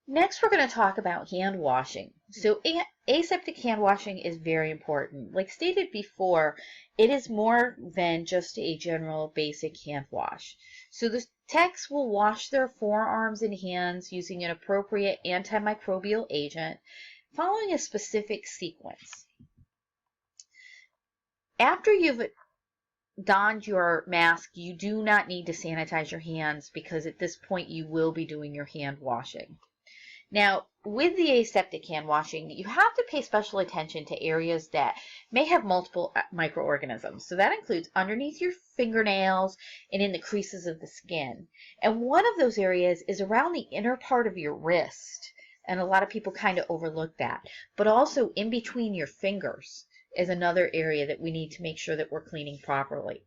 Next, we're going to talk about hand washing. So aseptic hand washing is very important. Like stated before, it is more than just a general basic hand wash. So the techs will wash their forearms and hands using an appropriate antimicrobial agent, following a specific sequence. After you've donned your mask, you do not need to sanitize your hands because at this point you will be doing your hand washing. Now, with the aseptic hand washing, you have to pay special attention to areas that may have multiple microorganisms. So that includes underneath your fingernails and in the creases of the skin. And one of those areas is around the inner part of your wrist. And a lot of people kind of overlook that. But also in between your fingers is another area that we need to make sure that we're cleaning properly.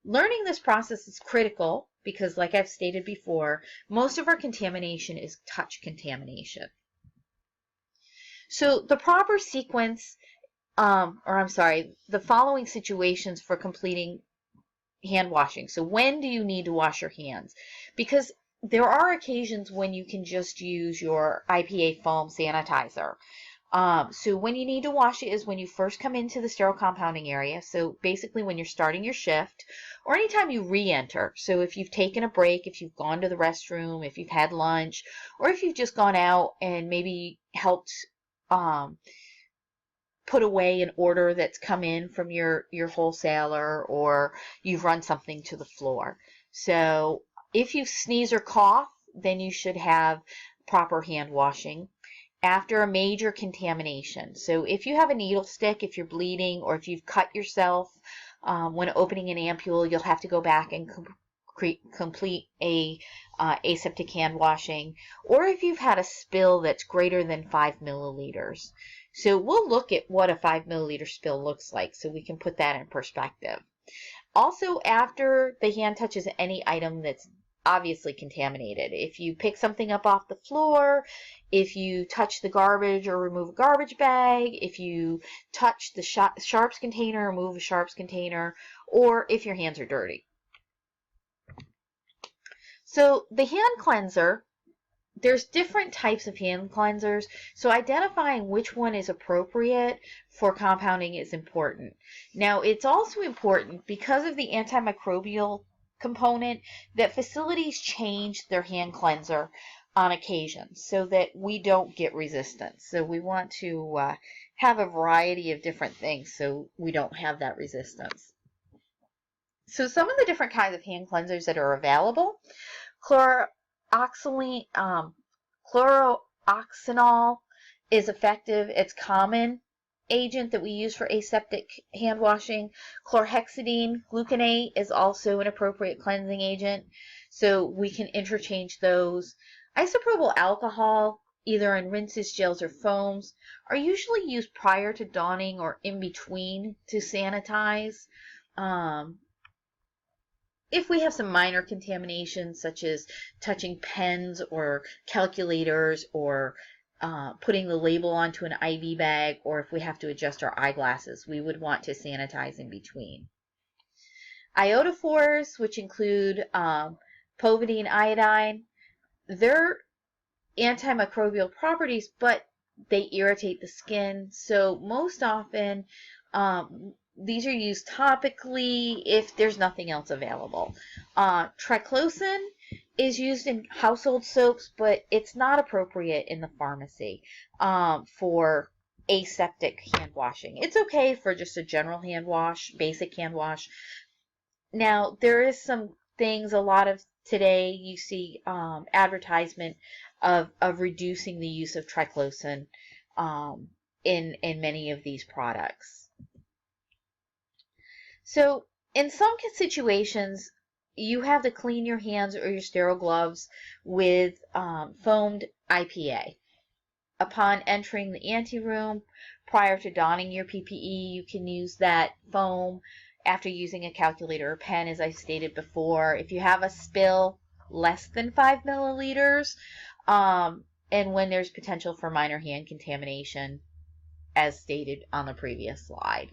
Learning this process is critical because, like I've stated before, most of our contamination is touch contamination. So the proper sequence, the following situations for completing hand washing. So when do you need to wash your hands? Because there are occasions when you can just use your IPA foam sanitizer. So when you need to wash it is when you first come into the sterile compounding area. So basically when you're starting your shift or anytime you re-enter. So if you've taken a break, if you've gone to the restroom, if you've had lunch, or if you've just gone out and maybe helped put away an order that's come in from your wholesaler, or you've run something to the floor. So if you sneeze or cough, then you should have proper hand washing. After a major contamination. So if you have a needle stick, if you're bleeding, or if you've cut yourself when opening an ampule, you'll have to go back and complete a aseptic hand washing. Or if you've had a spill that's greater than 5 milliliters. So we'll look at what a 5 milliliter spill looks like so we can put that in perspective. Also, after the hand touches any item that's obviously contaminated. If you pick something up off the floor, if you touch the garbage or remove a garbage bag, if you touch the sharps container or move a sharps container, or if your hands are dirty. So the hand cleanser, there's different types of hand cleansers, so identifying which one is appropriate for compounding is important. Now, it's also important because of the antimicrobial component that facilities change their hand cleanser on occasion so that we don't get resistance. So we want to have a variety of different things so we don't have that resistance. So some of the different kinds of hand cleansers that are available: chloroxanol is effective. It's common agent that we use for aseptic hand washing. Chlorhexidine gluconate is also an appropriate cleansing agent, so we can interchange those. Isopropyl alcohol, either in rinses, gels, or foams, are usually used prior to donning or in between to sanitize. If we have some minor contaminations, such as touching pens or calculators or putting the label onto an IV bag, or if we have to adjust our eyeglasses, we would want to sanitize in between. Iodophores, which include povidone iodine, they're antimicrobial properties, but they irritate the skin. So most often, these are used topically if there's nothing else available. Triclosan is used in household soaps, but it's not appropriate in the pharmacy for aseptic hand washing. It's okay for just a general hand wash, basic hand wash. Now, there is some things, a lot of today you see advertisement of reducing the use of triclosan in many of these products. So in some situations, you have to clean your hands or your sterile gloves with foamed IPA. Upon entering the anteroom, prior to donning your PPE, you can use that foam after using a calculator or pen, as I stated before. If you have a spill less than 5 milliliters, and when there's potential for minor hand contamination, as stated on the previous slide.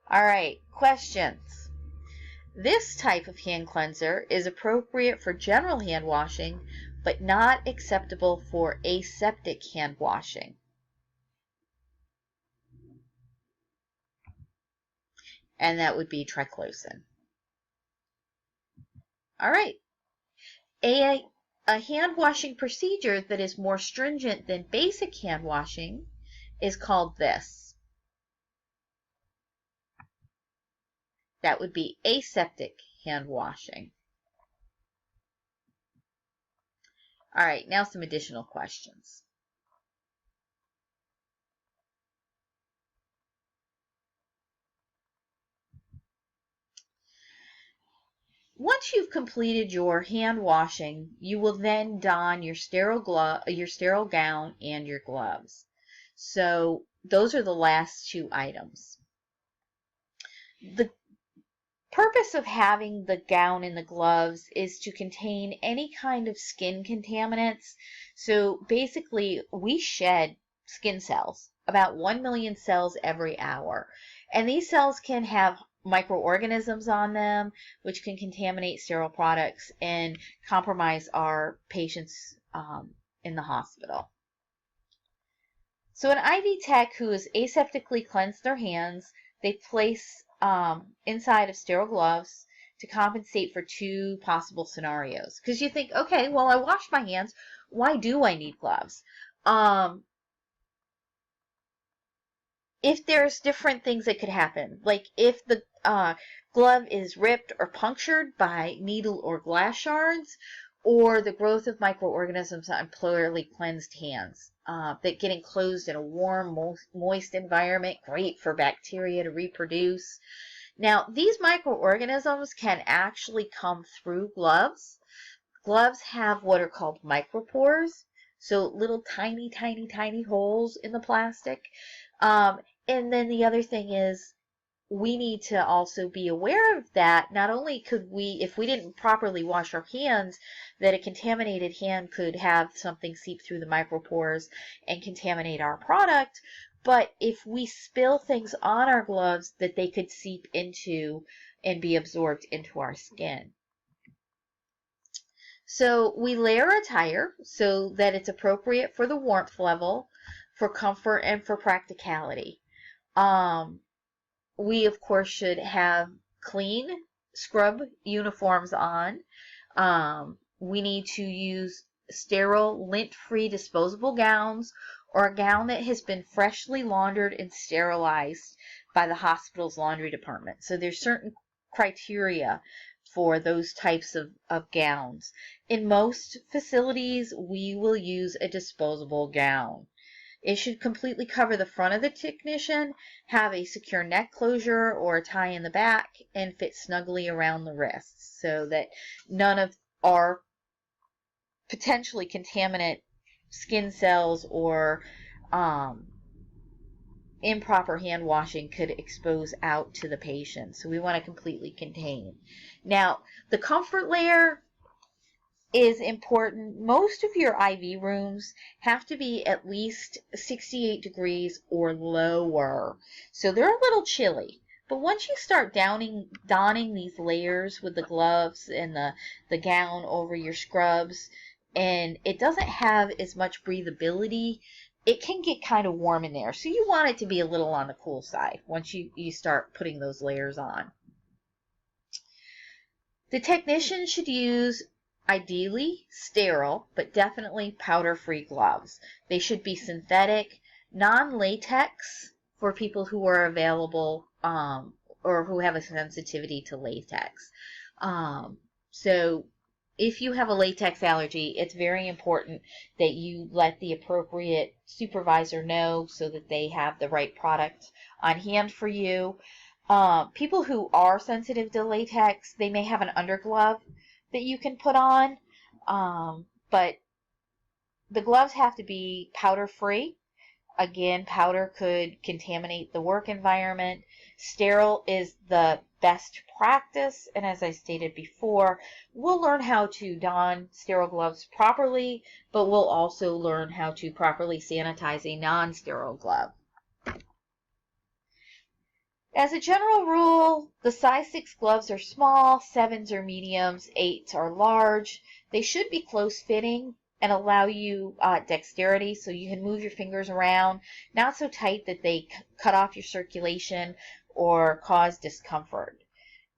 All right, questions. This type of hand cleanser is appropriate for general hand washing, but not acceptable for aseptic hand washing. And that would be triclosan. All right. A hand washing procedure that is more stringent than basic hand washing is called this. That would be aseptic hand washing. All right, now some additional questions. Once you've completed your hand washing, you will then don your sterile gown and your gloves. So those are the last two items. The purpose of having the gown and the gloves is to contain any kind of skin contaminants. So basically, we shed skin cells, about 1 million cells every hour. And these cells can have microorganisms on them, which can contaminate sterile products and compromise our patients in the hospital. So an IV tech who has aseptically cleansed their hands, they place inside of sterile gloves to compensate for two possible scenarios. Because you think, okay, well, I washed my hands. Why do I need gloves? If there's different things that could happen, like if the glove is ripped or punctured by needle or glass shards, or the growth of microorganisms on poorly cleansed hands that get enclosed in a warm, moist environment, great for bacteria to reproduce. Now, these microorganisms can actually come through gloves. Gloves have what are called micropores, so little tiny, tiny, tiny holes in the plastic. And then the other thing is we need to also be aware of that. Not only could we, if we didn't properly wash our hands, that a contaminated hand could have something seep through the micropores and contaminate our product, but if we spill things on our gloves, that they could seep into and be absorbed into our skin. So we layer attire so that it's appropriate for the warmth level, for comfort, and for practicality. We, of course, should have clean scrub uniforms on. We need to use sterile, lint-free disposable gowns or a gown that has been freshly laundered and sterilized by the hospital's laundry department. So there's certain criteria for those types of gowns. In most facilities, we will use a disposable gown. It should completely cover the front of the technician, have a secure neck closure or a tie in the back, and fit snugly around the wrists so that none of our potentially contaminant skin cells or improper hand washing could expose out to the patient. So we want to completely contain. Now, the comfort layer is important. Most of your IV rooms have to be at least 68 degrees or lower. So they're a little chilly. But once you start donning these layers with the gloves and the gown over your scrubs, and it doesn't have as much breathability, it can get kind of warm in there. So you want it to be a little on the cool side once you start putting those layers on. The technician should use ideally sterile, but definitely powder-free gloves. They should be synthetic, non-latex for people who are available or who have a sensitivity to latex. So if you have a latex allergy, it's very important that you let the appropriate supervisor know so that they have the right product on hand for you. People who are sensitive to latex, they may have an underglove that you can put on, but the gloves have to be powder-free. Again, powder could contaminate the work environment. Sterile is the best practice, and as I stated before, we'll learn how to don sterile gloves properly, but we'll also learn how to properly sanitize a non-sterile glove. As a general rule, the size 6 gloves are small, 7s are mediums, 8s are large. They should be close fitting and allow you dexterity so you can move your fingers around, not so tight that they cut off your circulation or cause discomfort.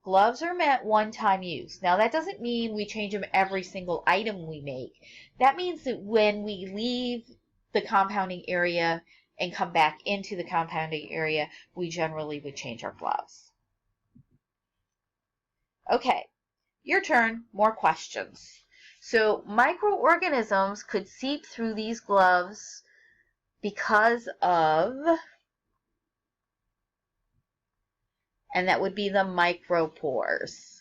Gloves are meant one-time use. Now, that doesn't mean we change them every single item we make. That means that when we leave the compounding area and come back into the compounding area, we generally would change our gloves. Okay, your turn. More questions. So, microorganisms could seep through these gloves because of, and that would be the micropores.